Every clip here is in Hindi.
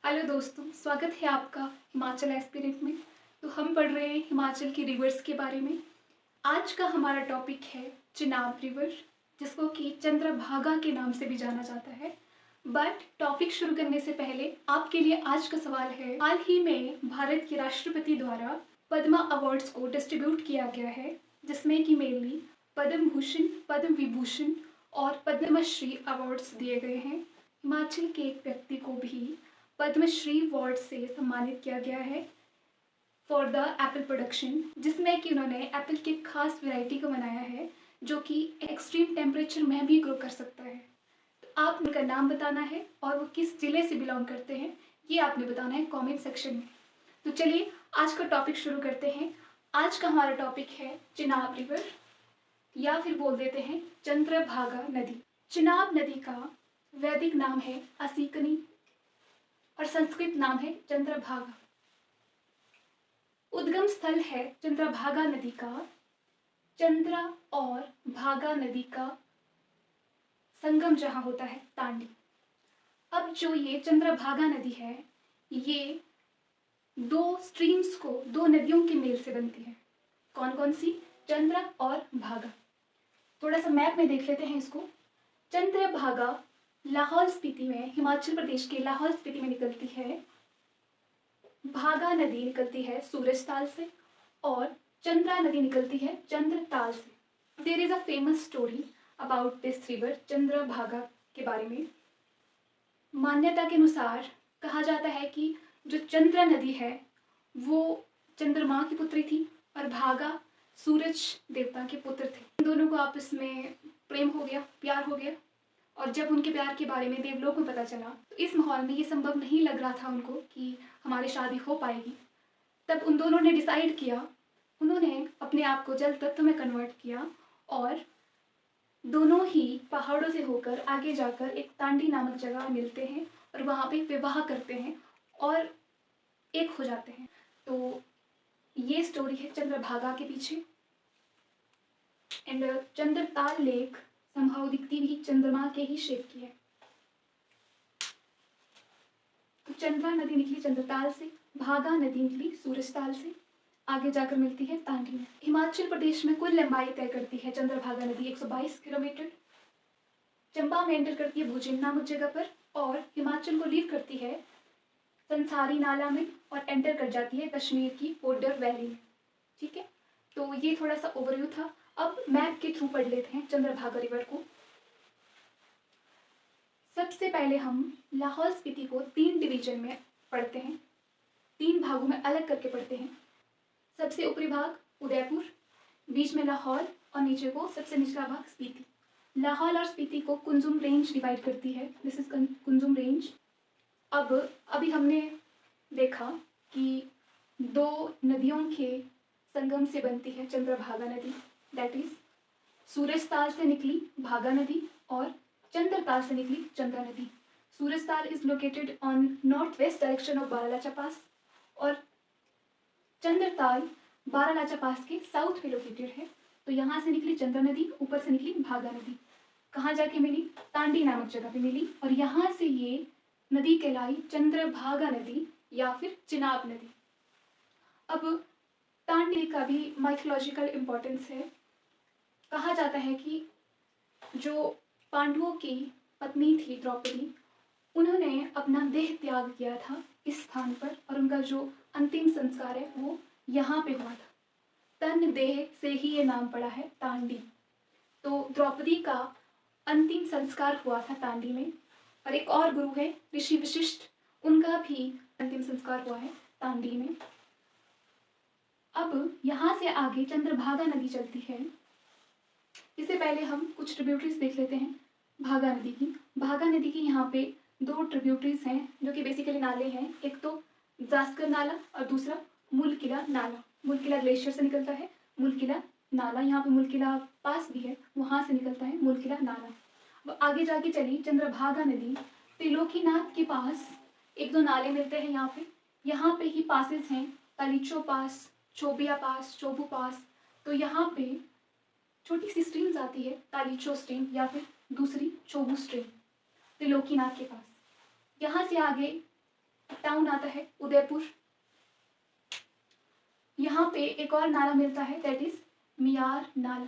हेलो दोस्तों, स्वागत है आपका हिमाचल एस्पिरेंट में। तो हम पढ़ रहे हैं हिमाचल की रिवर्स के बारे में। आज का हमारा टॉपिक है चिनाब रिवर, जिसको कि चंद्रभागा के नाम से भी जाना जाता है। बट टॉपिक शुरू करने से पहले आपके लिए आज का सवाल है, हाल ही में भारत के राष्ट्रपति द्वारा पद्मा अवार्ड्स को डिस्ट्रीब्यूट किया गया है, जिसमें कि मेनली पद्म भूषण, पद्म विभूषण और पद्मश्री अवार्ड्स दिए गए हैं। हिमाचल के एक व्यक्ति को भी पद्मश्री अवार्ड से सम्मानित किया गया है फॉर द एप्पल प्रोडक्शन, जिसमें कि उन्होंने एप्पल की खास वैरायटी को बनाया है जो कि एक्सट्रीम टेम्परेचर में भी ग्रो कर सकता है। तो आप उनका नाम बताना है और वो किस जिले से बिलोंग करते हैं, ये आपने बताना है कमेंट सेक्शन में। तो चलिए आज का टॉपिक शुरू करते हैं। आज का हमारा टॉपिक है चिनाब रिवर, या फिर बोल देते हैं चंद्रभागा नदी। चिनाब नदी का वैदिक नाम है असीकनी और संस्कृत नाम है चंद्रभागा। उद्गम स्थल है चंद्रभागा नदी का चंद्रा और भागा नदी का संगम जहां होता है तांडी। अब जो ये चंद्रभागा नदी है, ये दो स्ट्रीम्स को, दो नदियों के मेल से बनती है। कौन कौन सी? चंद्र और भागा। थोड़ा सा मैप में देख लेते हैं इसको। चंद्रभागा लाहौल स्पीति में, हिमाचल प्रदेश के लाहौल स्पीति में निकलती है। भागा नदी निकलती है सूरजताल से और चंद्रा नदी निकलती है चंद्रताल से। There is a famous story about this river, Chandrabhaga के बारे में। मान्यता के अनुसार कहा जाता है कि जो चंद्रा नदी है वो चंद्रमा की पुत्री थी और भागा सूरज देवता के पुत्र थे। इन दोनों को आपस में प्रेम हो गया, प्यार हो गया, और जब उनके प्यार के बारे में देवलोक में पता चला तो इस माहौल में ये संभव नहीं लग रहा था उनको कि हमारी शादी हो पाएगी। तब उन दोनों ने डिसाइड किया, उन्होंने अपने आप को जल तत्व में कन्वर्ट किया और दोनों ही पहाड़ों से होकर आगे जाकर एक तांडी नामक जगह मिलते हैं और वहाँ पे विवाह करते हैं और एक हो जाते हैं। तो ये स्टोरी है चंद्रभागा के पीछे। एंड चंद्रताल लेक समहाउ दिखती भी चंद्रमा के ही शेप की है। तो चंद्रा नदी निकली चंद्रताल से, भागा नदी निकली सूरजताल से, आगे जाकर मिलती है तांडी में। हिमाचल प्रदेश में कुल लंबाई तय करती है चंद्रभागा नदी 122 किलोमीटर। चंबा में एंटर करती है भुजिन नामक जगह पर और हिमाचल को लीव करती है संसारी नाला में और एंटर कर जाती है कश्मीर की पोडर वैली में। ठीक है, तो ये थोड़ा सा ओवरव्यू था। अब मैप के थ्रू पढ़ लेते हैं चंद्रभागा रिवर को। सबसे पहले हम लाहौल स्पीति को 3 डिवीजन में पढ़ते हैं, 3 भागों में अलग करके पढ़ते हैं। सबसे ऊपरी भाग उदयपुर, बीच में लाहौल और नीचे को सबसे निचला भाग स्पीति। लाहौल और स्पीति को कुंजुम रेंज डिवाइड करती है। This is Kunzum range. अब अभी हमने देखा कि दो नदियों के संगम से बनती है चंद्रभागा नदी, दैट इज सूरजताल से निकली भागा नदी और चंद्रताल से निकली चंद्रा नदी। Surajtal is located on north west direction of Baralacha pass और चंद्रताल बारालाचा पास के साउथ में लोकेटेड है। तो यहाँ से निकली चंद्रा नदी, ऊपर से निकली भागा नदी। कहाँ जाके मिली? तांडी नामक जगह पे मिली और यहाँ से ये नदी कहलाई चंद्रभागा नदी या फिर चिनाब नदी। अब तांडी का भी माइथोलॉजिकल इम्पोर्टेंस है। कहा जाता है कि जो पांडवों की पत्नी थी द्रौपदी, उन्होंने अपना देह त्याग किया था इस स्थान पर और उनका जो अंतिम संस्कार है वो यहाँ पे हुआ था। तन देह से ही ये नाम पड़ा है तांडी। तो द्रौपदी का अंतिम संस्कार हुआ था तांडी में। और एक और गुरु है ऋषि वशिष्ठ, उनका भी अंतिम संस्कार हुआ है तांडी में। अब यहाँ से आगे चंद्रभागा नदी चलती है। इससे पहले हम कुछ ट्रिब्यूटरीज देख लेते हैं भागा नदी की। भागा नदी की यहाँ पे 2 ट्रिब्यूटरीज हैं जो कि बेसिकली नाले हैं। एक तो जास्कर नाला और दूसरा मुलकिला नाला। मुलकिला ग्लेशियर से निकलता है मुलकिला नाला, यहाँ पे मुलकिला पास भी है, वहाँ से निकलता है मुलकिला नाला। वो आगे जाके चली चंद्रभागा नदी, त्रिलोकीनाथ के पास 1-2 नाले मिलते हैं यहाँ पे ही पासेस हैं, तालीचो पास, चोबिया पास, चोबू पास। तो यहाँ पे छोटी सी स्ट्रीम्स आती है, तालीचो स्ट्रीम या फिर दूसरी चोबू स्ट्रीम त्रिलोकीनाथ के पास। यहाँ से आगे टाउन आता है उदयपुर। यहाँ पे एक और नाला मिलता है, दैट इज मियार नाला।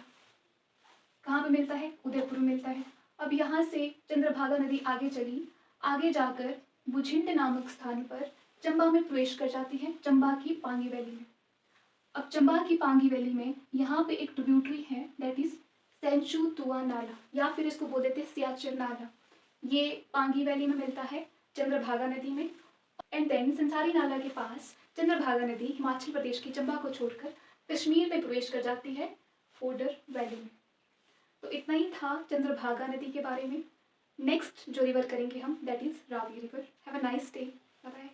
कहाँ पे मिलता है? उदयपुर में मिलता है। अब यहाँ से चंद्रभागा नदी आगे चली, आगे जाकर बुझिंड नामक स्थान पर चंबा में प्रवेश कर जाती है, चंबा की पांगी वैली में। अब चंबा की पांगी वैली में यहाँ पे एक ट्रिब्यूटरी है, दैट इज सेंचू तुआ नाला, या फिर इसको बोल देते हैं सियाचिन नाला। ये पांगी वैली में मिलता है, चंद्रभागा नदी में। एंड देन संसारी नाला के पास चंद्रभागा नदी हिमाचल प्रदेश की चंबा को छोड़कर कश्मीर में प्रवेश कर जाती है, फोडर वैली में। तो इतना ही था चंद्रभागा नदी के बारे में। नेक्स्ट जो रिवर करेंगे हम, that is Ravi river. Have a nice day, bye bye.